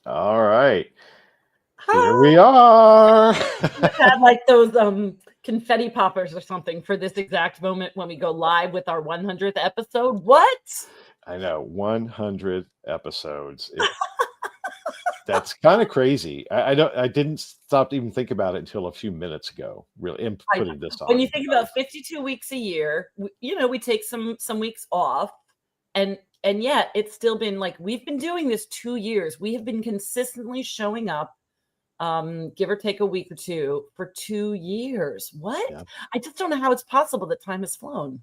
All right. Here Hi. we are. Had like those confetti poppers or something for this exact moment when we go live with our 100th episode. What? I know, 100 episodes. That's kind of crazy. I didn't stop to even think about it until a few minutes ago, really, and I know. putting this When you on. think about 52 weeks a year, we take some weeks off, and yet it's still been like we've been doing this 2 years. We have been consistently showing up, give or take a week or two for 2 years. What? Yeah, I just don't know how it's possible that time has flown.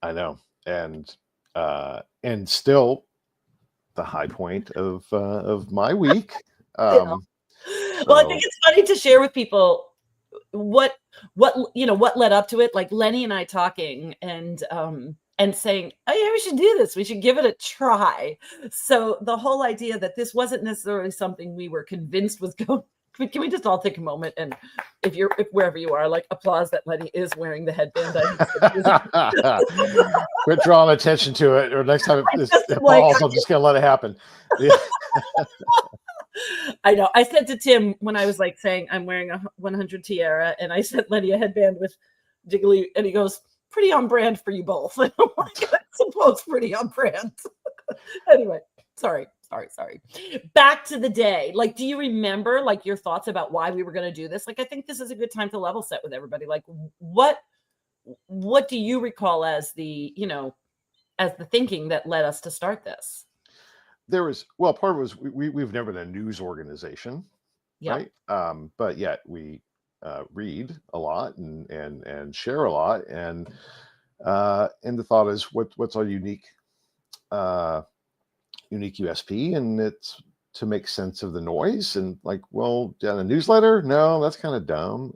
I know. And still the high point of my week. Yeah. Well, I think So it's funny to share with people what what led up to it. Like Lenny and I talking and saying, "Oh yeah, we should do this. We should give it a try." So the whole idea that this wasn't necessarily something we were convinced was going. Can we just all take a moment and if wherever you are, like applause that Lenny is wearing the headband? quit drawing attention to it, or next time it falls, I'm just gonna let it happen. Yeah. I know. I said to Tim when I was like saying I'm wearing a 100 tiara, and I sent Lenny a headband with jiggly, and he goes, "Pretty on brand for you both." And I'm like, I suppose pretty on brand. Anyway, sorry. Back to the day. Like, do you remember like your thoughts about why we were going to do this? Like, I think this is a good time to level set with everybody. Like, what do you recall as the as the thinking that led us to start this? There was, well, part of it was we've never been a news organization, Yep. right? But yet we read a lot and share a lot, and the thought is what's our unique USP, and it's to make sense of the noise. And like, well, a newsletter, no, that's kind of dumb.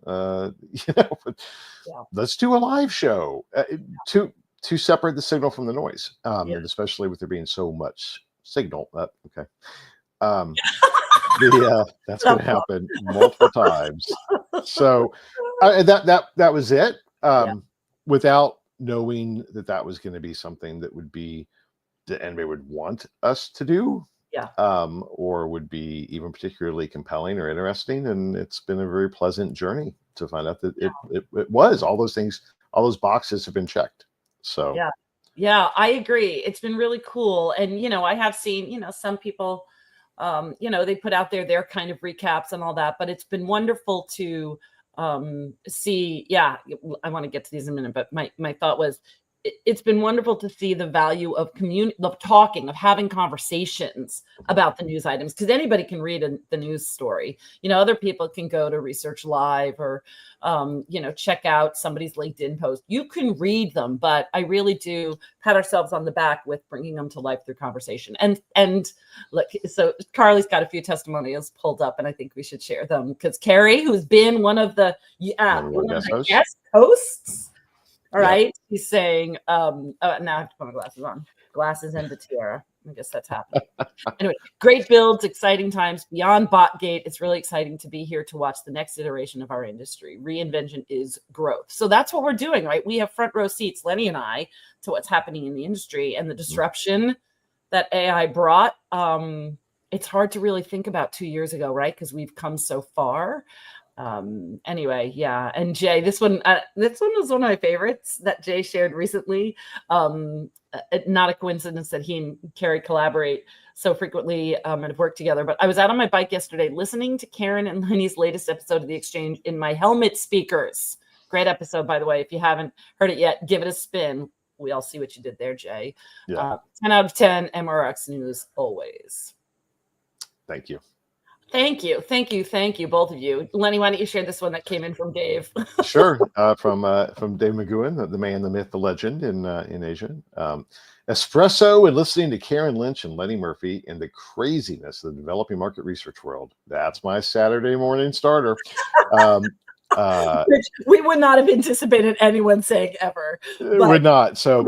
Let's do a live show to separate the signal from the noise, and especially with there being so much signal. Okay. That's going to happen multiple times. So that was it. Without knowing that was going to be something that would be that anybody would want us to do, or would be even particularly compelling or interesting. And it's been a very pleasant journey to find out that it was all those things, all those boxes have been checked. So yeah, I agree. It's been really cool. And I have seen some people they put out their kind of recaps and all that, but it's been wonderful to see. I want to get to these in a minute, but my thought was it's been wonderful to see the value of of talking, of having conversations about the news items, because anybody can read the news story. Other people can go to Research Live or check out somebody's LinkedIn post. You can read them, but I really do pat ourselves on the back with bringing them to life through conversation. And look, so Carly's got a few testimonials pulled up, and I think we should share them, because Carrie, who's been one of the guest hosts. All right. He's saying, now I have to put my glasses on. Glasses and the tiara. I guess that's happening. Anyway, great builds, exciting times beyond Botgate. It's really exciting to be here to watch the next iteration of our industry. Reinvention is growth. So that's what we're doing, right? We have front row seats, Lenny and I, to what's happening in the industry and the disruption that AI brought. It's hard to really think about 2 years ago, right? Because we've come so far. Anyway, and Jay, this one was one of my favorites that Jay shared recently. Not a coincidence that he and Carrie collaborate so frequently and have worked together, but I was out on my bike yesterday listening to Karen and Lenny's latest episode of The Exchange in my helmet speakers. Great episode, by the way. If you haven't heard it yet, give it a spin. We all see what you did there, Jay. 10 out of 10 MRX News always. Thank you. Thank you, both of you. Lenny, why don't you share this one that came in from Dave? Sure, from Dave McGowan, the man, the myth, the legend in Asia. Espresso and listening to Karen Lynch and Lenny Murphy and the craziness of the developing market research world. That's my Saturday morning starter. Which we would not have anticipated anyone saying ever. Would not. So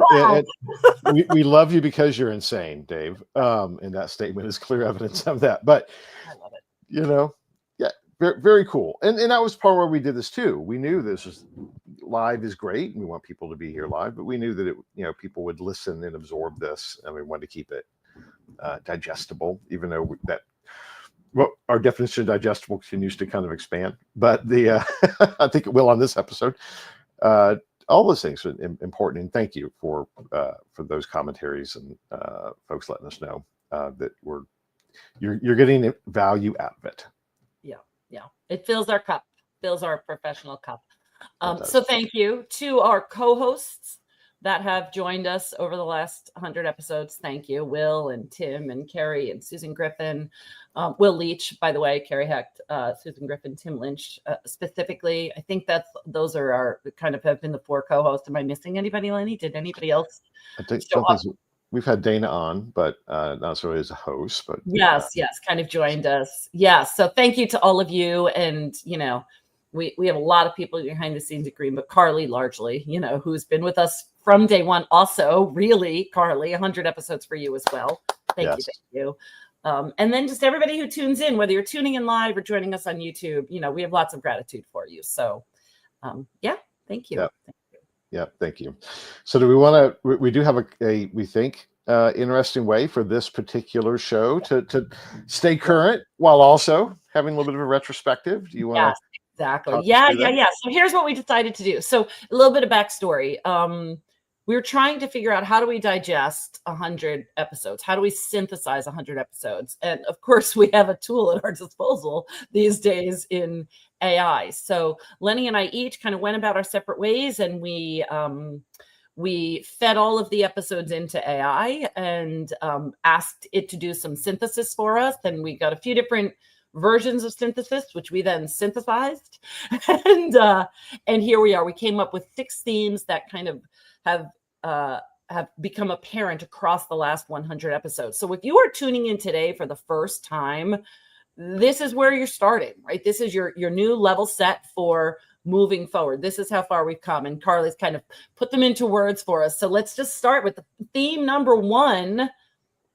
we love you because you're insane, Dave. And that statement is clear evidence of that. But I love it. Very, very cool. And that was part where we did this too. We knew this was live is great, and we want people to be here live, but we knew that people would listen and absorb this, and we wanted to keep it digestible, even though that well, our definition of digestible continues to kind of expand, but the I think it will on this episode. All those things are important, and thank you for those commentaries and folks letting us know that you're getting value out of it. Yeah, it fills our cup, fills our professional cup. So thank you to our co-hosts that have joined us over the last 100 episodes. Thank you, Will and Tim and Carrie and Susan Griffin. Will Leach, by the way, Carrie Hecht, Susan Griffin, Tim Lynch, specifically. I think those are our kind of have been the 4 co-hosts. Am I missing anybody, Lenny? Did anybody else show up? We've had Dana on, but not necessarily as a host. But yes, kind of joined us. Yes, so thank you to all of you, and we have a lot of people behind the scenes at Green, but Carly largely, who's been with us from day one. Also, really, Carly, 100 episodes for you as well. Thank you. And then just everybody who tunes in, whether you're tuning in live or joining us on YouTube, we have lots of gratitude for you. So, thank you. Yeah, thank you. So do we want to, we do have a we think, interesting way for this particular show to stay current while also having a little bit of a retrospective. Do you want to? Exactly. Yeah. So here's what we decided to do. So a little bit of backstory. We were trying to figure out, how do we digest 100 episodes? How do we synthesize 100 episodes? And of course, we have a tool at our disposal these days in AI. So Lenny and I each kind of went about our separate ways, and we fed all of the episodes into AI and asked it to do some synthesis for us. And we got a few different versions of synthesis, which we then synthesized. And here we are. We came up with 6 themes that kind of have become apparent across the last 100 episodes. So if you are tuning in today for the first time, this is where you're starting, right? This is your new level set for moving forward. This is how far we've come. And Carly's kind of put them into words for us. So let's just start with the theme number 1,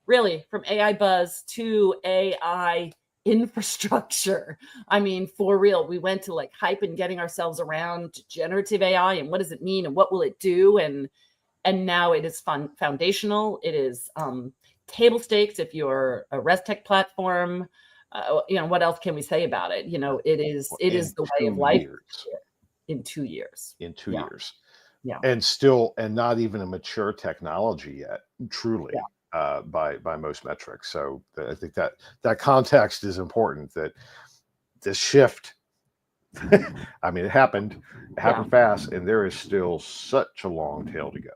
really, from AI buzz to AI infrastructure. I mean, for real, we went to like hype and getting ourselves around generative AI and what does it mean and what will it do? And now it is foundational. It is table stakes if you're a ResTech platform. What else can we say about it? It is the way of life in 2 years. In 2 years. Yeah. And not even a mature technology yet, truly. Yeah. By most metrics. So I think that context is important, that this shift, I mean, it happened fast, and there is still such a long tail to go.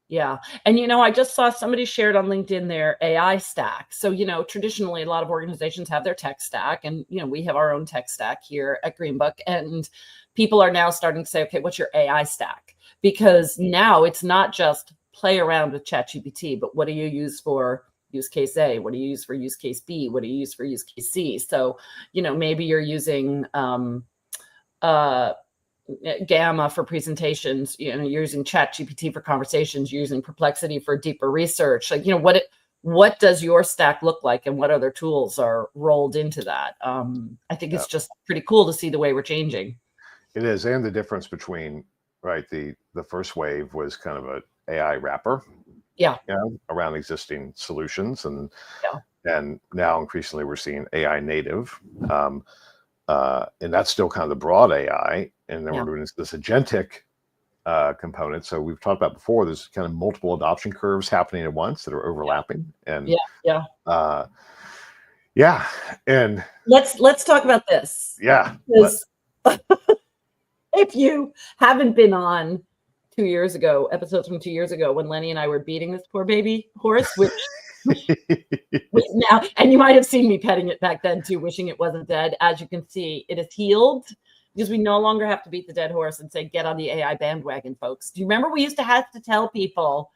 Yeah. And, I just saw somebody shared on LinkedIn their AI stack. So, traditionally, a lot of organizations have their tech stack, and, we have our own tech stack here at Greenbook, and people are now starting to say, okay, what's your AI stack? Because now it's not just play around with ChatGPT, but what do you use for use case A? What do you use for use case B? What do you use for use case C? So, maybe you're using Gamma for presentations, you're using ChatGPT for conversations, you're using Perplexity for deeper research. Like, what does your stack look like, and what other tools are rolled into that? I think it's just pretty cool to see the way we're changing. It is, and the difference between, right, the first wave was kind of a AI wrapper, around existing solutions, and now increasingly we're seeing AI native, and that's still kind of the broad AI, and then we're doing this agentic component. So we've talked about before, there's kind of multiple adoption curves happening at once that are overlapping, and and let's talk about this. If you haven't been on 2 years ago, episodes from 2 years ago, when Lenny and I were beating this poor baby horse, which now, and you might have seen me petting it back then too, wishing it wasn't dead. As you can see, it is healed, because we no longer have to beat the dead horse and say, get on the AI bandwagon, folks. Do you remember we used to have to tell people,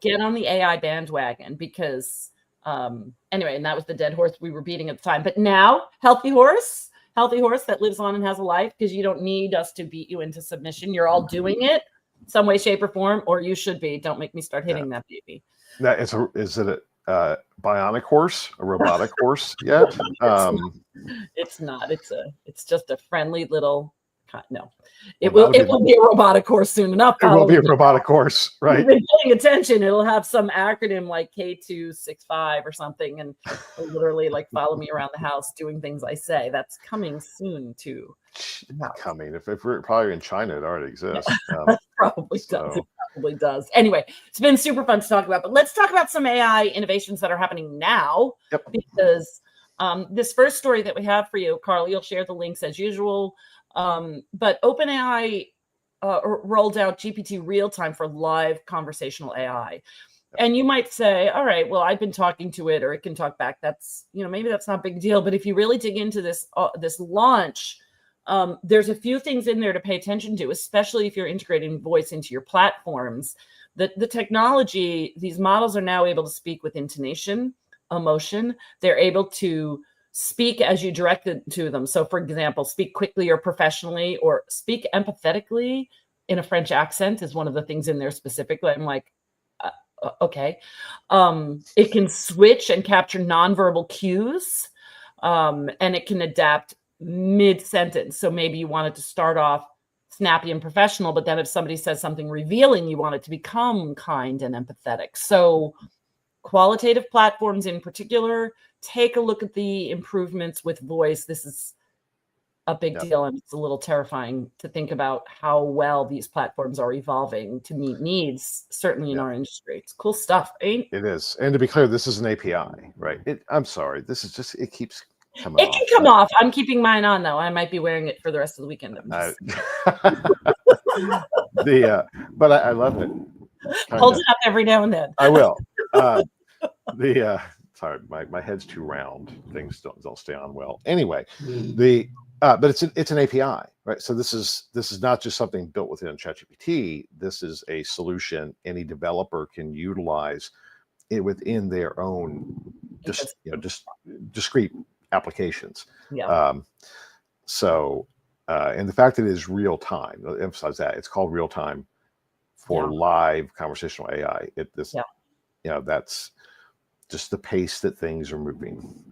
get on the AI bandwagon? Because anyway, and that was the dead horse we were beating at the time. But now, healthy horse that lives on and has a life, because you don't need us to beat you into submission. You're all doing it some way, shape, or form, or you should be. Don't make me start hitting that baby. Is it a bionic horse, a robotic horse yet? It's not. It's just a friendly little No, it will be a robotic course soon enough. It will be a robotic course, right? If you've been paying attention, it'll have some acronym like K265 or something, and literally like follow me around the house doing things I say. That's coming soon too. Coming. If we're probably in China, it already exists. Probably does. It probably does. Anyway, it's been super fun to talk about, but let's talk about some AI innovations that are happening now. Yep. Because this first story that we have for you, Carl, you'll share the links as usual. But OpenAI rolled out GPT-realtime for live conversational AI. And you might say, all right, well, I've been talking to it, or it can talk back. That's, maybe that's not a big deal. But if you really dig into this launch, there's a few things in there to pay attention to, especially if you're integrating voice into your platforms. The technology, these models are now able to speak with intonation, emotion. They're able to speak as you direct it to them. So, for example, speak quickly or professionally, or speak empathetically in a French accent is one of the things in there specifically. I'm like, okay. It can switch and capture nonverbal cues, and it can adapt mid-sentence. So maybe you want it to start off snappy and professional, but then if somebody says something revealing, you want it to become kind and empathetic. So qualitative platforms in particular, take a look at the improvements with voice. This is a big deal, and it's a little terrifying to think about how well these platforms are evolving to meet needs, certainly in our industry. It's cool stuff, ain't it? Is. And to be clear, this is an API, right? I'm sorry. This is just, it keeps coming off. It can come off. I'm keeping mine on, though. I might be wearing it for the rest of the weekend. But I love it. Hold it up every now and then. I will. Sorry, my head's too round. Things don't stay on well. Anyway, but it's an API, right? So this is not just something built within ChatGPT. This is a solution any developer can utilize it within their own just discrete applications. And the fact that it is real time, I'll emphasize that it's called real time for live conversational AI. That's just the pace that things are moving.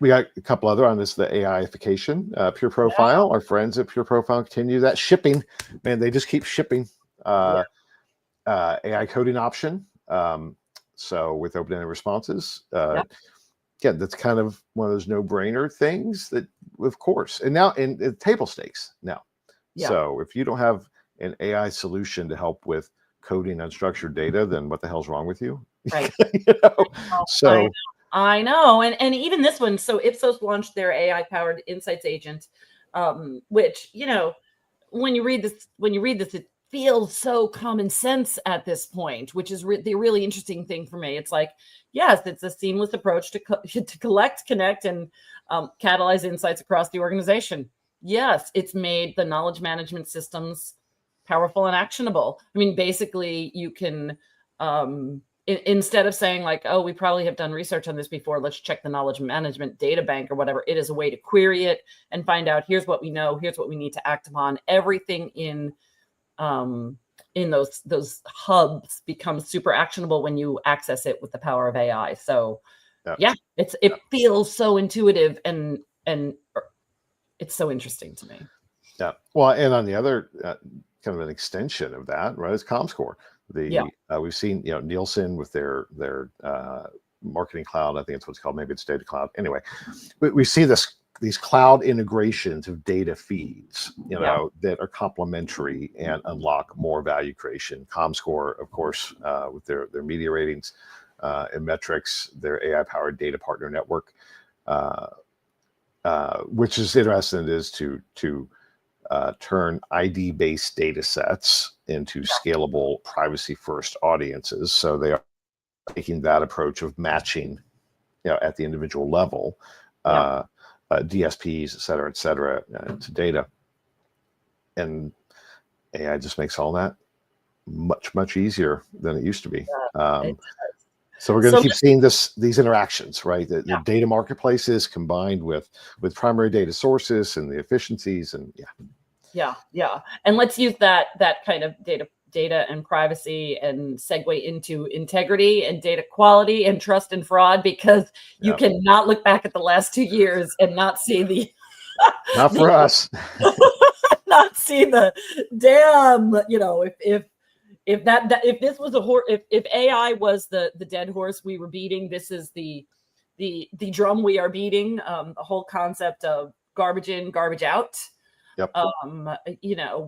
We got a couple other on this, the AIification, Pureprofile. Our friends at Pureprofile continue that shipping. Man, they just keep shipping. AI coding option. So with open-ended responses, that's kind of one of those no-brainer things that, of course, and now in table stakes now. So if you don't have an AI solution to help with coding unstructured data, then what the hell's wrong with you? Right. So I know. And even this one, so Ipsos launched their AI-powered insights agent, which, when you read this, it feels so common sense at this point, which is the really interesting thing for me. It's like, yes, it's a seamless approach to collect, connect, and catalyze insights across the organization. Yes, it's made the knowledge management systems powerful and actionable. I mean, basically, you can, instead of saying like, oh, we probably have done research on this before, let's check the knowledge management data bank or whatever. It is a way to query it and find out, here's what we know, here's what we need to act upon. Everything in those hubs becomes super actionable when you access it with the power of AI. So it feels so intuitive and it's so interesting to me. Yeah. Well, and on the other kind of an extension of that, right, is Comscore. We've seen, Nielsen with their marketing cloud. I think it's what's called. Maybe it's data cloud. Anyway, we see these cloud integrations of data feeds, that are complementary and unlock more value creation. Comscore, of course, with their media ratings and metrics, their AI-powered data partner network, which is interesting, is to turn ID-based data sets into scalable privacy-first audiences. So they are taking that approach of matching, at the individual level, DSPs, et cetera, to data. And AI just makes all that much, much easier than it used to be. So we're going to keep seeing these interactions, right? The data marketplaces combined with primary data sources and the efficiencies, and and let's use that kind of data and privacy and segue into integrity and data quality and trust and fraud, because you cannot look back at the last 2 years and not see Not for us. Not see the damn, if this was a horse, if AI was the dead horse we were beating, this is the drum we are beating. The whole concept of garbage in, garbage out. Yep.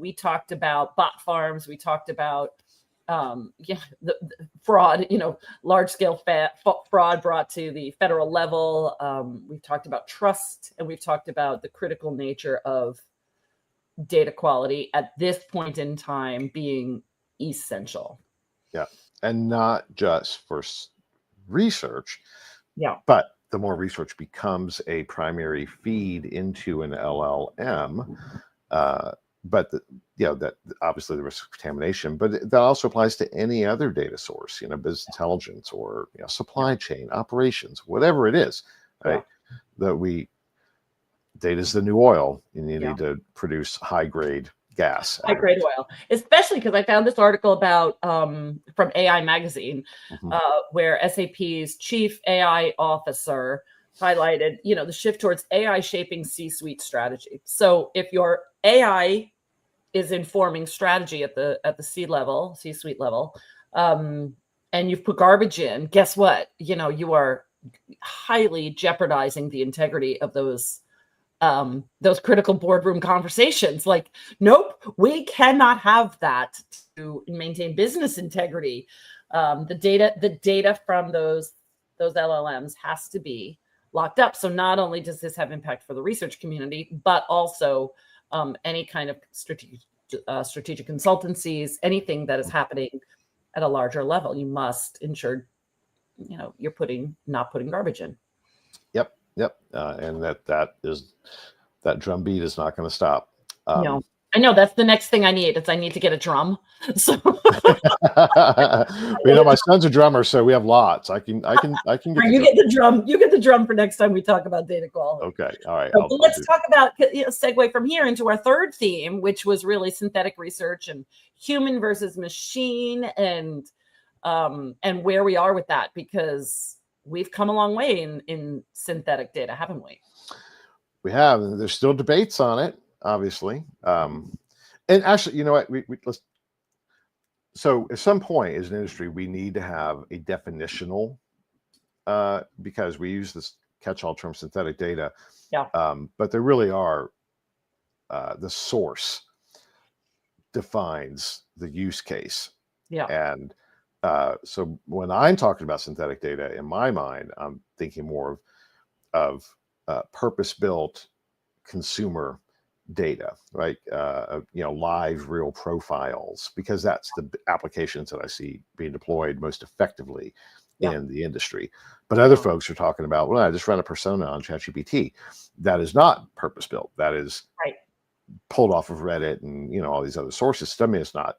We talked about bot farms. We talked about the fraud, large scale fraud brought to the federal level. We've talked about trust, and we've talked about the critical nature of data quality at this point in time being essential. Yeah. And not just for research. Yeah. But the more research becomes a primary feed into an LLM, but that obviously the risk of contamination, but that also applies to any other data source, business intelligence or supply chain operations, whatever it is, right? Data is the new oil, and you need to produce high grade gas. High grade oil, especially because I found this article about from AI Magazine, where SAP's chief AI officer highlighted, the shift towards AI shaping C-suite strategy. So if your AI is informing strategy at the C-suite level, and you've put garbage in, guess what? You are highly jeopardizing the integrity of those critical boardroom conversations. Like, nope, we cannot have that to maintain business integrity. The data from those LLMs has to be locked up. So not only does this have impact for the research community, but also any kind of strategic consultancies, anything that is happening at a larger level, you must ensure, you're not putting garbage in. Yep. And that drumbeat is not going to stop. No, I know that's the next thing I need. I need to get a drum. So my son's a drummer, so we have lots. I can get the drum. You get the drum for next time we talk about data quality. Okay. All right. So let's talk about, segue from here into our third theme, which was really synthetic research and human versus machine, and where we are with that, because we've come a long way in synthetic data, haven't we? We have, and there's still debates on it, obviously. And actually, you know what? So at some point as an industry, we need to have a definitional, because we use this catch-all term synthetic data. Yeah. But there really are, the source defines the use case. Yeah. And so when I'm talking about synthetic data, in my mind, I'm thinking more of purpose-built consumer data, right? Live real profiles, because that's the applications that I see being deployed most effectively in the industry. But other folks are talking about, well, I just run a persona on ChatGPT. That is not purpose-built. That is pulled off of Reddit and all these other sources. Doesn't mean it's not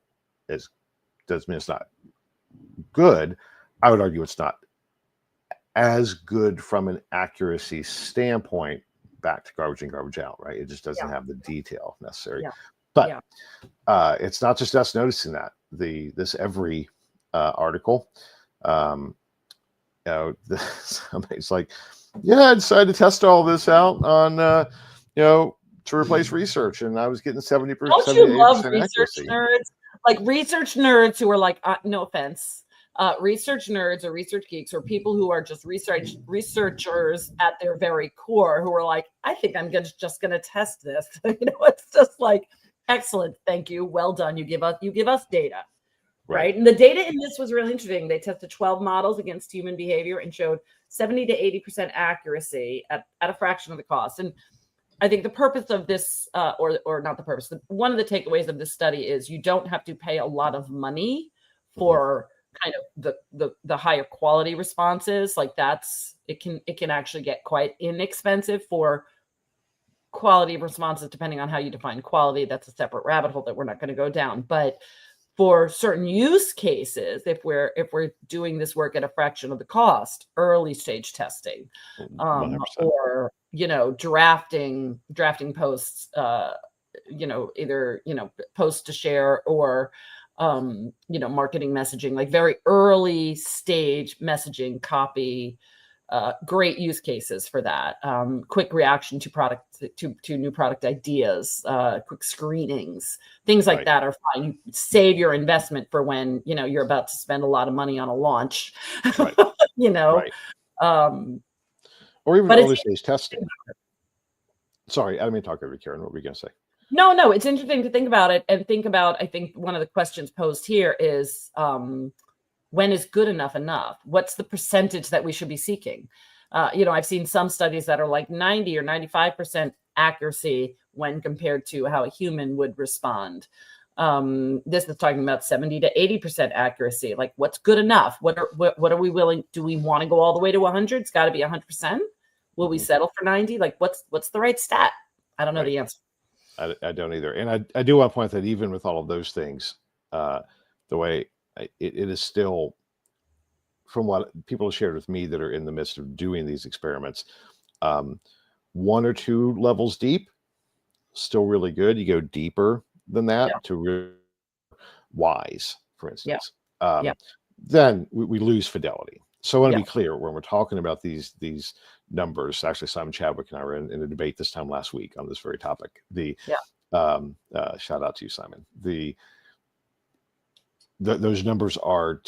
good. I would argue it's not as good from an accuracy standpoint, back to garbage in, garbage out, right? It just doesn't have the detail necessary. But it's not just us noticing that. This every article, somebody's like, I decided to test all this out on to replace research, and I was getting 70%. Don't you love research nerds? Like research nerds who are like, no offense, research nerds or research geeks or people who are just researchers at their very core, who are like, I think I'm just going to test this. It's just like, excellent, thank you, well done. You give us data, right? And the data in this was really interesting. They tested 12 models against human behavior and showed 70 to 80% accuracy at a fraction of the cost. And I think the purpose of this, or not the purpose, one of the takeaways of this study is you don't have to pay a lot of money for kind of the higher quality responses. Like it can actually get quite inexpensive for quality of responses, depending on how you define quality. That's a separate rabbit hole that we're not going to go down. But for certain use cases, if we're doing this work at a fraction of the cost, early stage testing, or drafting posts, either post to share or marketing messaging, like very early stage messaging copy, great use cases for that. Quick reaction to new product ideas, quick screenings, things like that are fine. You save your investment for when, you know, you're about to spend a lot of money on a launch, you know, or even early stage testing. Sorry, I didn't mean to talk over you, Karen. What were you going to say? No, it's interesting to think about it and think about, I think one of the questions posed here is, when is good enough enough? What's the percentage that we should be seeking? You know, I've seen some studies that are like 90 or 95% accuracy when compared to how a human would respond. This is talking about 70 to 80% accuracy. Like, what's good enough? What are we willing? Do we want to go all the way to 100? It's got to be 100%. Will we settle for 90? Like, what's the right stat? I don't know the answer. I don't either. And I do want to point that even with all of those things, the way it is still, from what people have shared with me that are in the midst of doing these experiments, 1 or 2 levels deep, still really good. You go deeper than that to really wise, for instance, then we lose fidelity. So I want to be clear when we're talking about these numbers. Actually, Simon Chadwick and I were in a debate this time last week on this very topic. Shout out to you, Simon. Those numbers are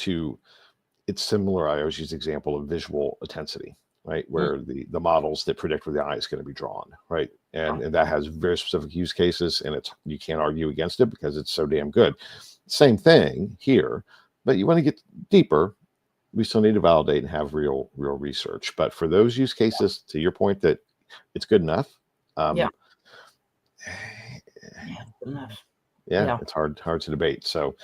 it's similar. I always use the example of visual intensity, right? Where the models that predict where the eye is going to be drawn, right? And that has very specific use cases, and you can't argue against it because it's so damn good. Same thing here, but you want to get deeper. We still need to validate and have real research. But for those use cases, to your point, that it's good enough. It's hard to debate. So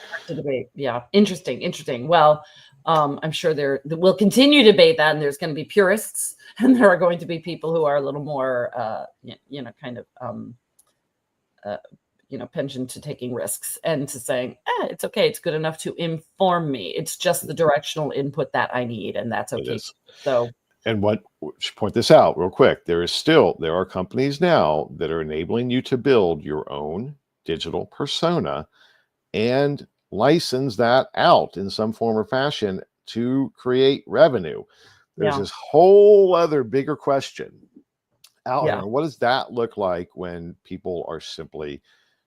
interesting. Well, I'm sure we'll continue to debate that, and there's going to be purists, and there are going to be people who are a little more, penchant to taking risks and to saying, it's okay, it's good enough to inform me. It's just the directional input that I need, and that's okay. So, and should point this out real quick. There are companies now that are enabling you to build your own digital persona and license that out in some form or fashion to create revenue. There's this whole other bigger question out here. What does that look like when people are simply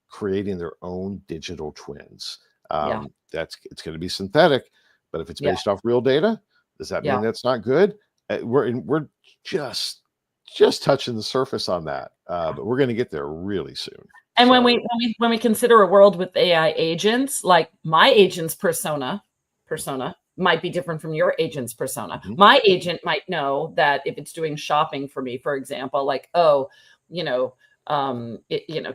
creating their own digital twins? It's going to be synthetic, but if it's based off real data, does that mean that's not good? We're just touching the surface on that, but we're going to get there really soon. And when we consider a world with AI agents, like my agent's persona might be different from your agent's persona. My agent might know that if it's doing shopping for me, for example, like,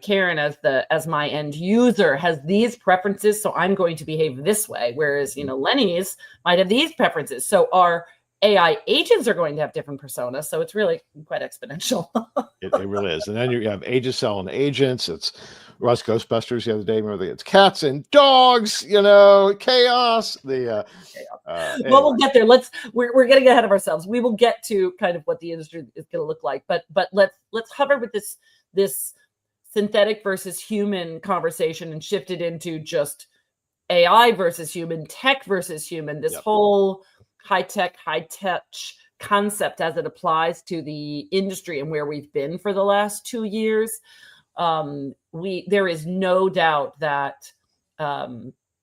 Karen as my end user has these preferences, so I'm going to behave this way. Whereas, Lenny's might have these preferences. So our AI agents are going to have different personas. So it's really quite exponential. It really is. And then you have agents selling agents. It's Russ Ghostbusters the other day. Remember, it's cats and dogs, chaos. Well, we'll get there. We're getting ahead of ourselves. We will get to kind of what the industry is going to look like. But let's hover with this synthetic versus human conversation and shift it into just AI versus human, tech versus human, this whole high-tech, high-touch concept as it applies to the industry and where we've been for the last 2 years. There is no doubt that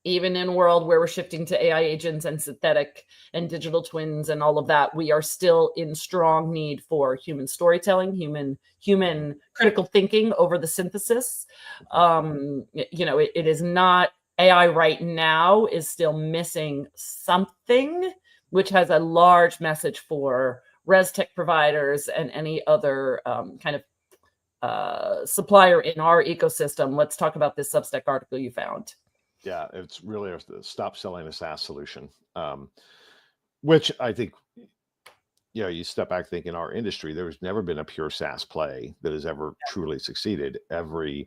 even in a world where we're shifting to AI agents and synthetic and digital twins and all of that, we are still in strong need for human storytelling, human critical thinking over the synthesis. It is not, AI right now is still missing something, which has a large message for res tech providers and any other supplier in our ecosystem. Let's talk about this Substack article you found. Yeah, it's really stop selling a SaaS solution, which I think, you step back, think in our industry, there's never been a pure SaaS play that has ever truly succeeded. Every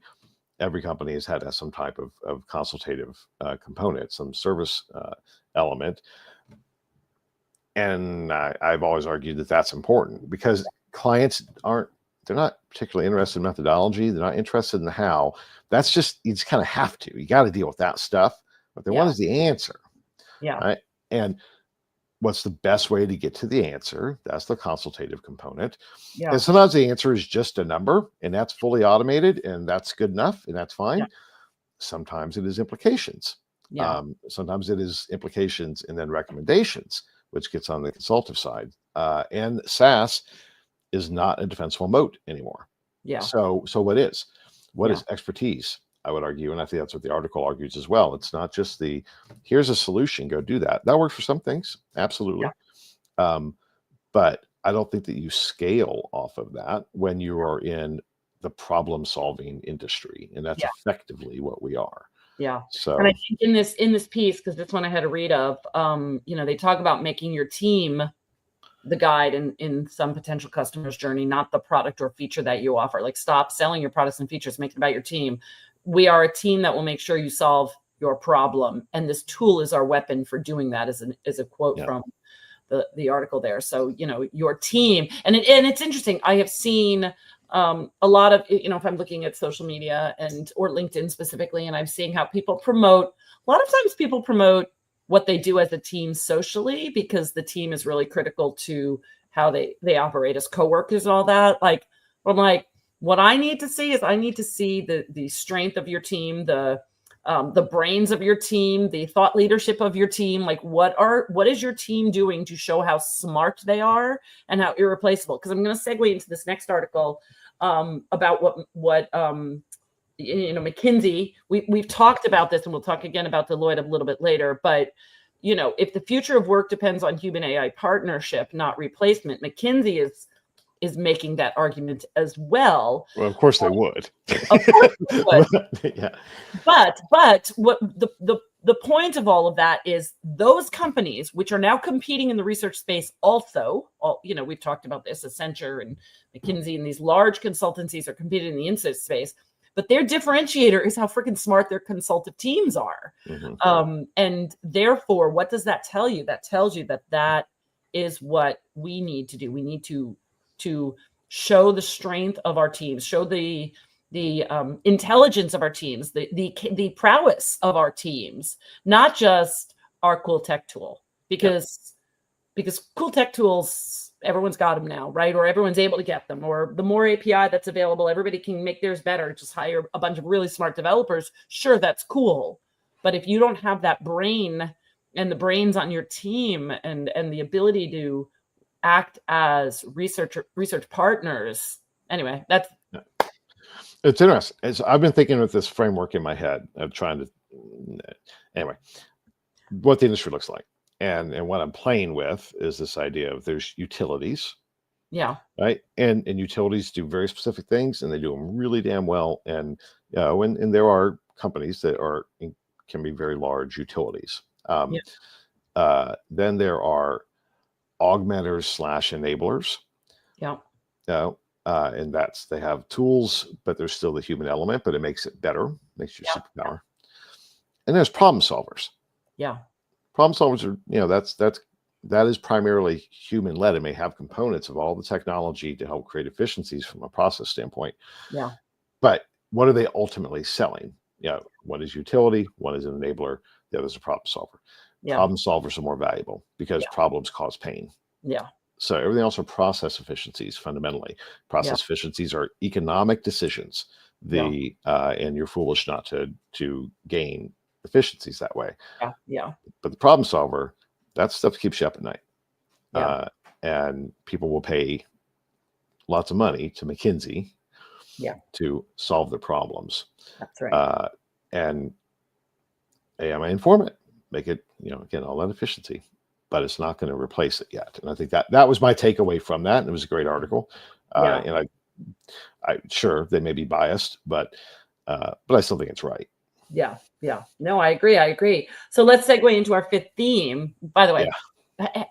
company has had some type of consultative component, some service element. And I've always argued that that's important because clients they're not particularly interested in methodology. They're not interested in the how. That's just, you just kind of have to. You got to deal with that stuff. What they want is the answer. Yeah. Right? And what's the best way to get to the answer. That's the consultative component. Yeah. And sometimes the answer is just a number, and that's fully automated, and that's good enough, and that's fine. Yeah. Sometimes it is implications. Yeah. Sometimes it is implications and then recommendations, which gets on the consultative side. And SaaS is not a defensible moat anymore. Yeah. So what is? What is expertise? I would argue, and I think that's what the article argues as well. It's not just here's a solution, go do that. That works for some things, absolutely. But I don't think that you scale off of that when you are in the problem-solving industry, and that's effectively what we are. Yeah. So, and I think in this piece, because this one I had to read of, they talk about making your team the guide in some potential customer's journey, not the product or feature that you offer. Like, stop selling your products and features, make it about your team. We are a team that will make sure you solve your problem, and this tool is our weapon for doing that. Is a quote from the article there. So your team, and it's interesting. I have seen a lot of, if I'm looking at social media or LinkedIn specifically, and I'm seeing how people promote. A lot of times people promote what they do as a team socially, because the team is really critical to how they operate as coworkers and all that. Like, I'm like, what I need to see is the strength of your team, the brains of your team, the thought leadership of your team. Like, what is your team doing to show how smart they are and how irreplaceable? Because I'm going to segue into this next article about what McKinsey. We've talked about this, and we'll talk again about Deloitte a little bit later. But if the future of work depends on human AI partnership, not replacement, McKinsey is making that argument as well. Well, of course they would. Of course they would. Yeah. But what the point of all of that is, those companies which are now competing in the research space also, we've talked about this, Accenture and McKinsey and these large consultancies are competing in the insight space, but their differentiator is how freaking smart their consultative teams are. Mm-hmm. And therefore, what does that tell you? That tells you that is what we need to do. We need to show the strength of our teams, show the intelligence of our teams, the prowess of our teams, not just our cool tech tool, because cool tech tools, everyone's got them now, right? Or everyone's able to get them, or the more API that's available, everybody can make theirs better. Just hire a bunch of really smart developers. Sure, that's cool. But if you don't have that brain and the brains on your team and the ability to act as research partners, anyway, that's. It's interesting. I've been thinking with this framework in my head of trying to, anyway, what the industry looks like. And what I'm playing with is this idea of there's utilities. Yeah. Right. And utilities do very specific things, and they do them really damn well. And, and there are companies that can be very large utilities. Then there are augmenters / enablers. Yeah. And they have tools, but there's still the human element, but it makes it better, makes you superpower. And there's problem solvers. Yeah. Problem solvers are, that is primarily human led. It may have components of all the technology to help create efficiencies from a process standpoint. Yeah. But what are they ultimately selling? One is utility, one is an enabler, the other is a problem solver. Yeah. Problem solvers are more valuable because problems cause pain. Yeah. So everything else are process efficiencies. Fundamentally, process efficiencies are economic decisions. And you're foolish not to gain efficiencies that way. Yeah. But the problem solver, that stuff keeps you up at night. Yeah. And people will pay lots of money to McKinsey. To solve their problems. That's right. And AI may inform it, make it again all that efficiency. But it's not going to replace it yet. And I think that was my takeaway from that. And it was a great article. And I sure they may be biased, but I still think it's right. Yeah. No, I agree. So let's segue into our fifth theme. By the way,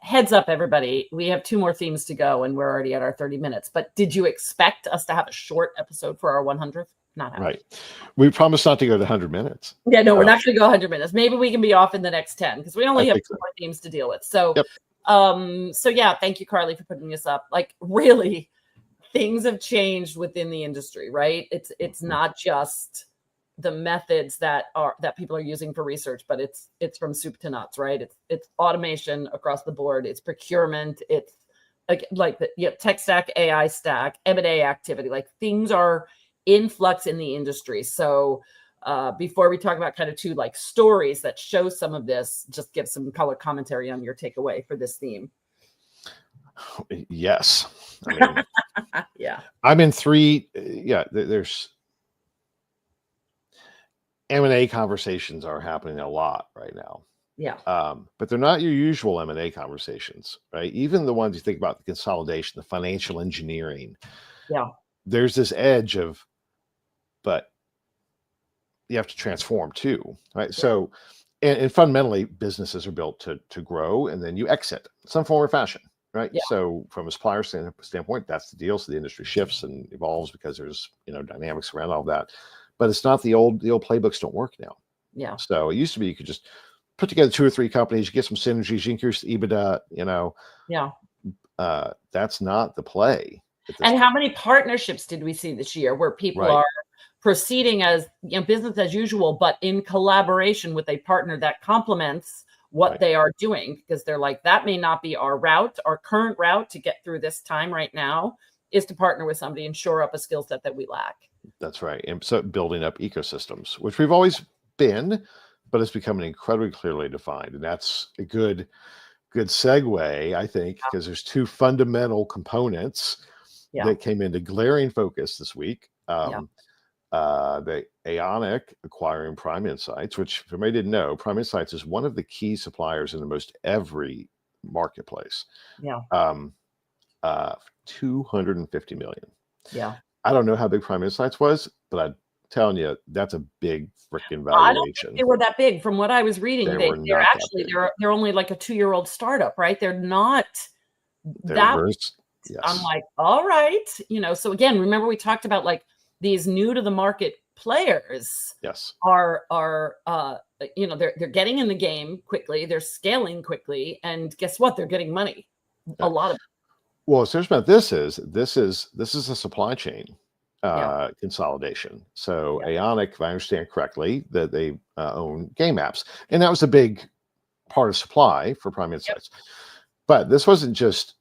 heads up, everybody. We have 2 more themes to go, and we're already at our 30 minutes. But did you expect us to have a short episode for our 100th? Not happening. Right. We promised not to go to 100 minutes. Yeah, no, we're not going to go 100 minutes. Maybe we can be off in the next 10 because we only have 2 more themes to deal with. So, thank you, Carly, for putting this up. Like, really, things have changed within the industry, right? It's not just the methods that people are using for research, but it's from soup to nuts, right? It's automation across the board. It's procurement. It's like the tech stack, AI stack, M&A activity. Like things are in flux in the industry. So before we talk about kind of two like stories that show some of this, just give some color commentary on your takeaway for this theme. Yes. I mean, yeah. I'm in three. Yeah. There's M&A conversations are happening a lot right now. Yeah. But they're not your usual M&A conversations, right? Even the ones you think about, the consolidation, the financial engineering. Yeah. There's this edge of, but you have to transform too, right? Yeah. So, and fundamentally, businesses are built to grow, and then you exit some form or fashion, right? Yeah. So, from a supplier standpoint, that's the deal. So the industry shifts and evolves because there's dynamics around all that. But it's not the old playbooks don't work now. Yeah. So it used to be you could just put together 2 or 3 companies, you get some synergies, you increase the EBITDA. Yeah. That's not the play. And how many partnerships did we see this year where people are proceeding as business as usual, but in collaboration with a partner that complements what they are doing, because they're like, that may not be our route. Our current route to get through this time right now is to partner with somebody and shore up a skill set that we lack. That's right. And so building up ecosystems, which we've always been, but it's becoming incredibly clearly defined. And that's a good segue, I think, because there's 2 fundamental components that came into glaring focus this week. The Aonic acquiring Prime Insights, which for me didn't know, Prime Insights is one of the key suppliers in almost every marketplace. Yeah. $250 million. Yeah. I don't know how big Prime Insights was, but I'm telling you, that's a big freaking valuation. I don't think they were that big from what I was reading. They're actually they're only like a 2-year-old startup, right? They're not that. Yes. I'm like, all right, So again, remember we talked about like these new to the market players. Yes. Are they're getting in the game quickly. They're scaling quickly, and guess what? They're getting money. A lot of it. Well, so about this is a supply chain consolidation. So Aonic, if I understand correctly, that they own game apps, and that was a big part of supply for Prime Insights. But this wasn't just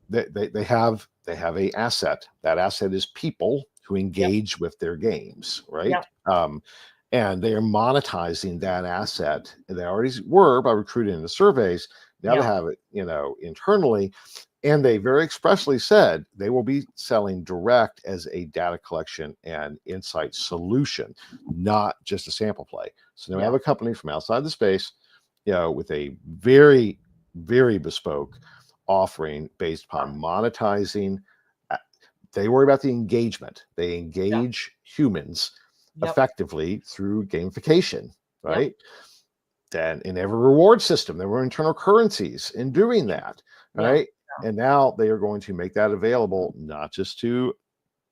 they have a asset. That asset is people who engage with their games, right? And they are monetizing that asset. And they already were by recruiting in the surveys. Now they have it, internally. And they very expressly said they will be selling direct as a data collection and insight solution, not just a sample play. So now we have a company from outside the space, with a very, very bespoke offering based upon monetizing. They worry about the engagement. They engage humans effectively through gamification, right? Then in every reward system, there were internal currencies in doing that, right? And now they are going to make that available not just to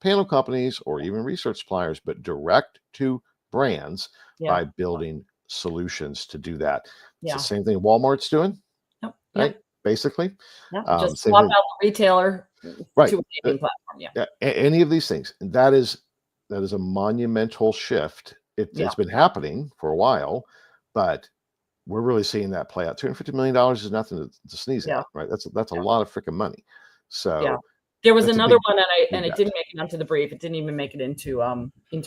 panel companies or even research suppliers, but direct to brands by building solutions to do that. It's the same thing Walmart's doing, right? Basically. Just swap out the retailer to a gaming platform. Any of these things. And that is a monumental shift. It's been happening for a while, but we're really seeing that play out. $250 million is nothing to sneeze at, right? That's a lot of freaking money. So there was another one, and it didn't make it onto the brief. It didn't even make it into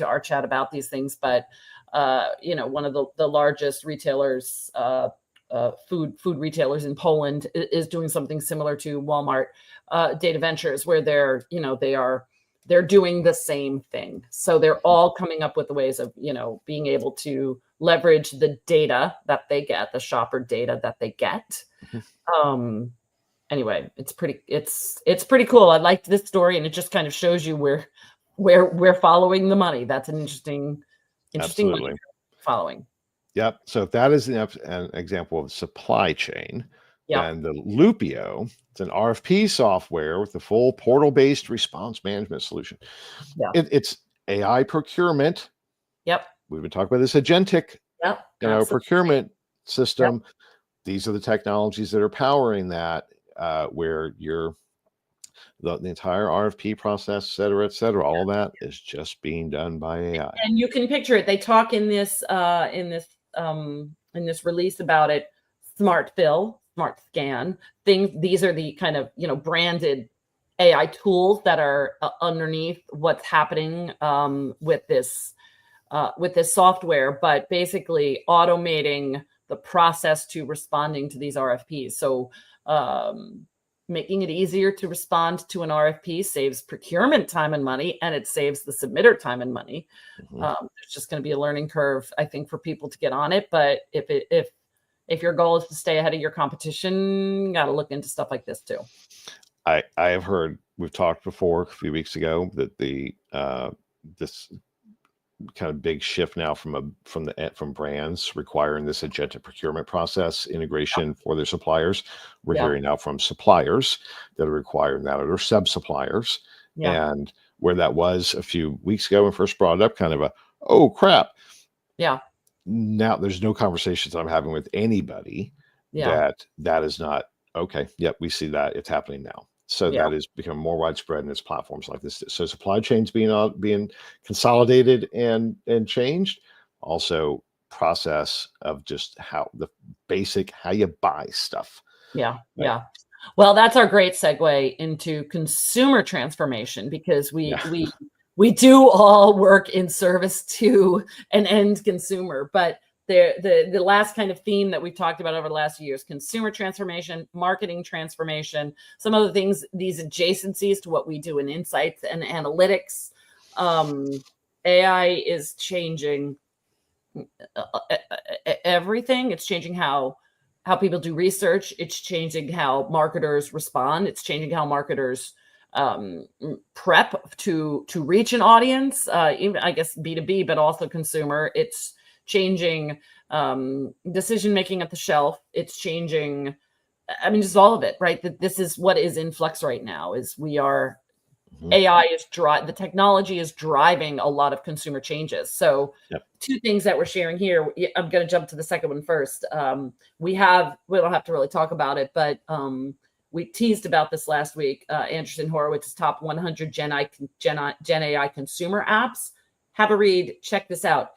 our chat about these things. But one of the largest retailers, food retailers in Poland, is doing something similar to Walmart Data Ventures, where they're doing the same thing. So they're all coming up with the ways of, being able to leverage the data that they get, the shopper data that they get. Anyway, it's pretty cool. I liked this story, and it just kind of shows you where we're following the money. That's an interesting money following. Yep. So if that is an example of supply chain, then the Lupio, it's an RFP software with the full portal-based response management solution. It's AI procurement. We've been talking about this agentic, procurement system. These are the technologies that are powering that, where you're The entire RFP process, et cetera, all that is just being done by AI. And you can picture it. They talk in this release about it. Smart fill, smart scan. These are the kind of branded AI tools that are underneath what's happening with this software, but basically automating the process to responding to these RFPs. So making it easier to respond to an RFP saves procurement time and money, and it saves the submitter time and money. There's just going to be a learning curve, I think, for people to get on it. But if your goal is to stay ahead of your competition, you got to look into stuff like this too. I have heard, we've talked before a few weeks ago, that this kind of big shift now from brands requiring this agentic procurement process integration for their suppliers. We're hearing now from suppliers that are requiring that, or their sub-suppliers. And where that was a few weeks ago when first brought it up, kind of oh crap. Now there's no conversations I'm having with anybody that is not okay. Yep, we see that it's happening now. So that is becoming more widespread in its platforms like this. So supply chains being consolidated and changed. Also, process of just how you buy stuff. Well, that's our great segue into consumer transformation, because we do all work in service to an end consumer, but the last kind of theme that we've talked about over the last few years: consumer transformation, marketing transformation, some of the things, these adjacencies to what we do in insights and analytics. AI is changing everything. It's changing how people do research. It's changing how marketers respond. It's changing how marketers prep to reach an audience, even, I guess, B2B, but also consumer. It's changing decision making at the shelf. It's changing, I mean, just all of it, right? That this is what is in flux right now. Is AI is the technology is driving a lot of consumer changes. So two things that we're sharing here. I'm going to jump to the second one first. We don't have to really talk about it, but we teased about this last week. Andreessen Horowitz's top 100 Gen AI consumer apps. Have a read. Check this out.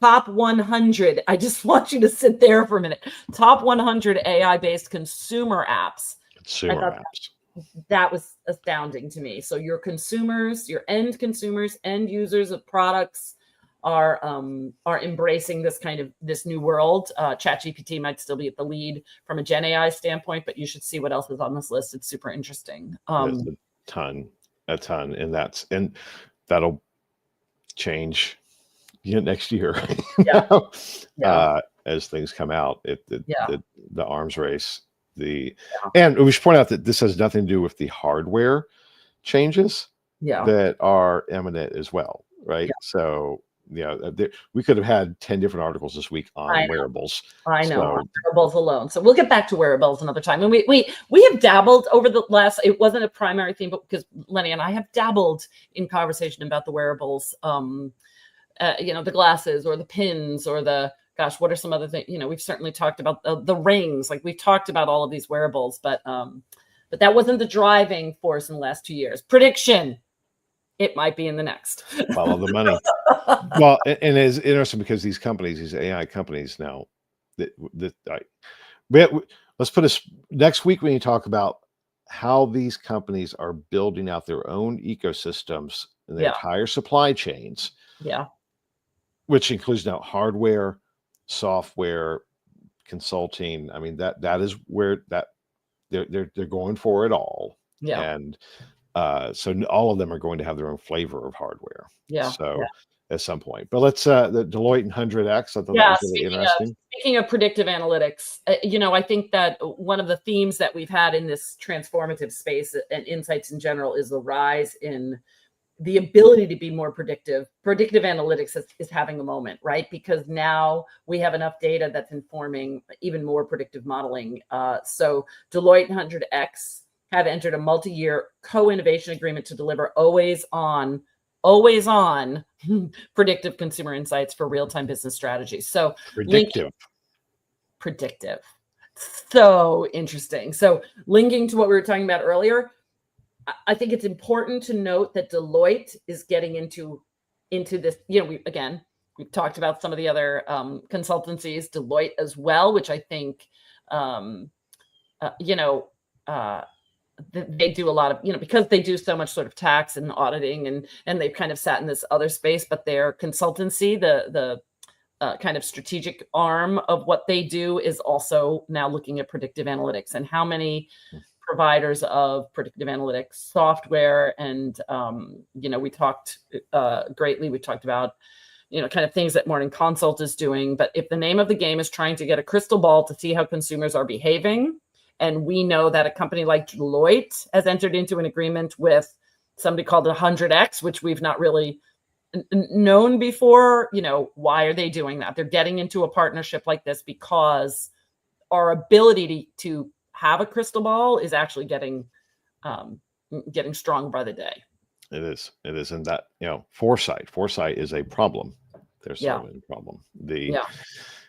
Top 100. I just want you to sit there for a minute. Top 100 AI-based consumer apps. That was astounding to me. So your consumers, your end consumers, end users of products are embracing this new world. ChatGPT might still be at the lead from a Gen AI standpoint, but you should see what else is on this list. It's super interesting. There's a ton, and that'll change next year. As things come out, the arms race. And we should point out that this has nothing to do with the hardware changes that are imminent as well, right? So we could have had 10 different articles this week on wearables. I know, on wearables alone. So we'll get back to wearables another time. And we have dabbled over the last, it wasn't a primary theme, but because Lenny and I have dabbled in conversation about the wearables, the glasses or the pins or what are some other things? We've certainly talked about the rings. Like, we've talked about all of these wearables, but that wasn't the driving force in the last 2 years. Prediction: it might be in the next. Follow the money. Well, and it's interesting because these companies, these AI companies now, let's put us next week when you talk about how these companies are building out their own ecosystems and their entire supply chains. Which includes now hardware, software, consulting. I mean, that is where they're going for it all. And so all of them are going to have their own flavor of hardware. At some point. But let's the Deloitte and 100X. I thought that was really interesting. Speaking of predictive analytics, I think that one of the themes that we've had in this transformative space and insights in general is the rise in the ability to be more predictive. Predictive analytics is having a moment, right? Because now we have enough data that's informing even more predictive modeling. So Deloitte and 100X have entered a multi-year co-innovation agreement to deliver always on predictive consumer insights for real-time business strategies. So predictive. So interesting. So linking to what we were talking about earlier, I think it's important to note that Deloitte is getting into this. We've talked about some of the other consultancies, Deloitte as well, which I think, they do a lot of, because they do so much sort of tax and auditing, and they've kind of sat in this other space, but their consultancy, the kind of strategic arm of what they do, is also now looking at predictive analytics and how many providers of predictive analytics software. And, we talked greatly. We talked about, kind of things that Morning Consult is doing. But if the name of the game is trying to get a crystal ball to see how consumers are behaving, and we know that a company like Deloitte has entered into an agreement with somebody called 100X, which we've not really known before, why are they doing that? They're getting into a partnership like this because our ability to have a crystal ball is actually getting stronger by the day. It is. And that, foresight is a problem. There's certainly a problem.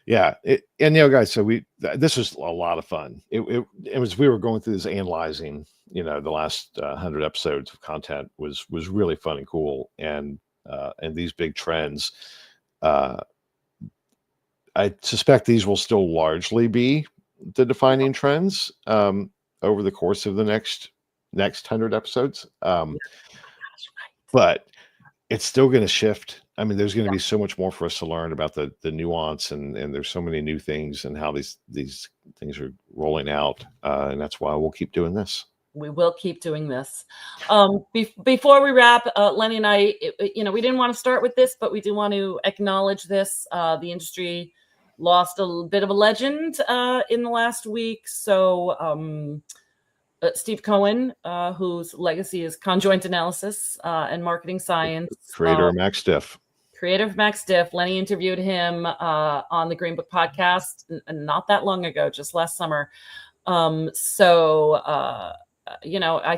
Guys, so this was a lot of fun. It was, we were going through this, analyzing, the last 100 episodes of content was really fun and cool. And these big trends, I suspect these will still largely be the defining trends over the course of the next 100 episodes. But it's still going to shift. I mean, there's going to be so much more for us to learn about the nuance, and there's so many new things and how these things are rolling out. And that's why we'll keep doing this. We will keep doing this. Before we wrap, Lenny and I, we didn't want to start with this, but we do want to acknowledge this. The industry lost a bit of a legend in the last week. So Steve Cohen, whose legacy is conjoint analysis and marketing science. Creator of MaxDiff. Creator of MaxDiff. Lenny interviewed him on the Green Book podcast not that long ago, just last summer. I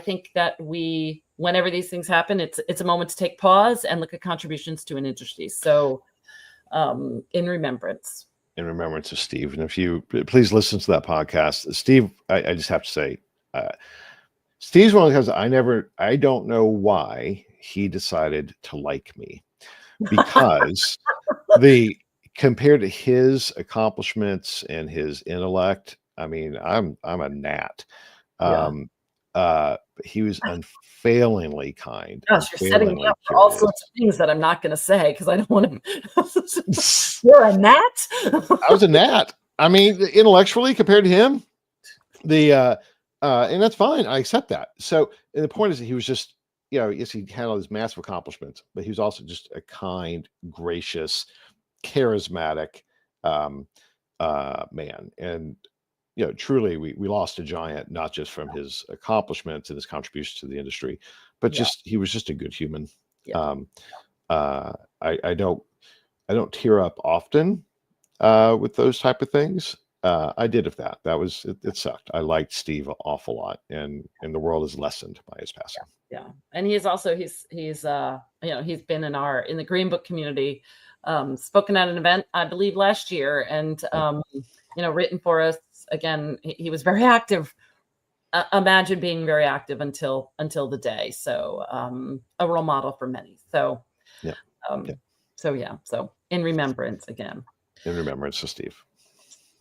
think that whenever these things happen, it's a moment to take pause and look at contributions to an industry. So in remembrance. In remembrance of Steve. And if you please listen to that podcast, Steve, I just have to say, Steve's one of the guys I don't know why he decided to like me, because compared to his accomplishments and his intellect, I mean, I'm a gnat. He was unfailingly kind. Gosh, you're setting me up for all sorts of things that I'm not going to say because I don't want to. You're a gnat? I was a gnat. I mean, intellectually compared to him, and that's fine. I accept that. So, and the point is that he was just, yes, he had all these massive accomplishments, but he was also just a kind, gracious, charismatic man. And truly, we lost a giant, not just from his accomplishments and his contributions to the industry, but he was just a good human. I don't tear up often with those type of things. I did of that. It sucked. I liked Steve an awful lot, and the world is lessened by his passing. Yeah. And he is also, he's been in the Green Book community, spoken at an event, I believe last year, and, written for us. Again, he was very active. Imagine being very active until the day. So a role model for many. So, So in remembrance again. In remembrance of Steve.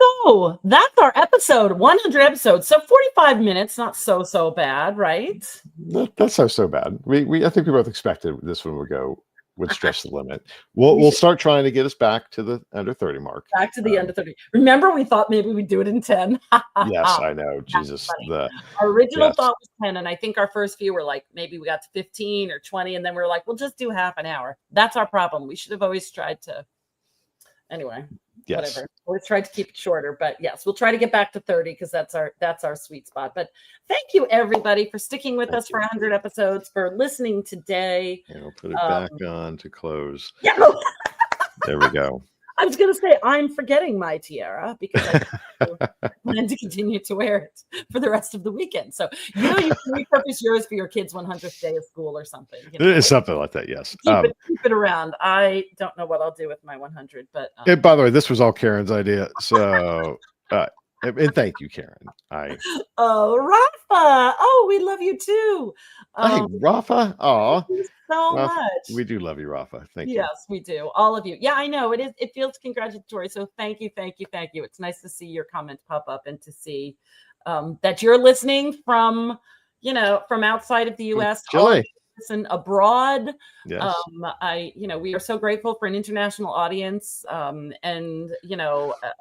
So that's our episode, 100 episodes. So 45 minutes, not so bad, right? That's so bad. I think we both expected this one would stretch the limit. We'll start trying to get us back to the under 30 mark. Back to the under 30. Remember, we thought maybe we'd do it in 10. Yes, I know. Jesus. Our original thought was 10, and I think our first few were like, maybe we got to 15 or 20, and then we were like, we'll just do half an hour. That's our problem. We should have always tried to. Anyway, whatever. Always tried to keep it shorter, but yes, we'll try to get back to 30 because that's our sweet spot. But thank you everybody for sticking with us for 100 episodes, for listening today. We'll put it back on to close. Yeah. There we go. I was going to say, I'm forgetting my tiara because I plan to continue to wear it for the rest of the weekend. So, you can repurpose yours for your kids' 100th day of school or something. It's something like that, yes. Keep it around. I don't know what I'll do with my 100, but. And by the way, this was all Karen's idea. So, and thank you, Karen. Oh, Rafa. Oh, we love you too. Hey, Rafa. Aw. Thank you so Well, much. we do love you, Rafa. Thank you. Yes, we do. All of you. Yeah, I know it is. It feels congratulatory. So thank you, thank you, thank you. It's nice to see your comments pop up and to see that you're listening from, from outside of the U.S. All of Chile. you listen abroad. Yes. We are so grateful for an international audience, and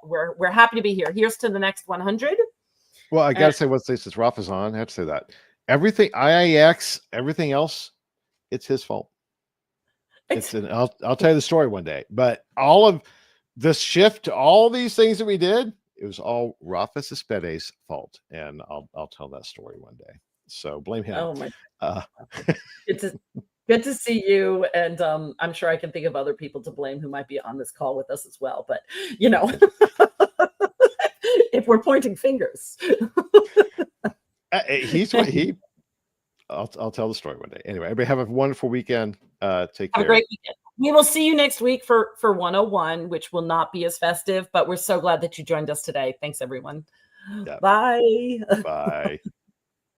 we're happy to be here. Here's to the next 100. Well, I got to say, since Rafa's on, I have to say that everything IIX, everything else, it's his fault. I'll tell you the story one day, but all of the shift to all these things that we did, it was all Rafa Cespedes' fault. And I'll tell that story one day. So blame him. Oh my good to see you. And I'm sure I can think of other people to blame who might be on this call with us as well. But if we're pointing fingers. I'll tell the story one day. Anyway, everybody have a wonderful weekend. Take care. Have a great weekend. We will see you next week for 101, which will not be as festive, but we're so glad that you joined us today. Thanks, everyone. Yeah. Bye. Bye.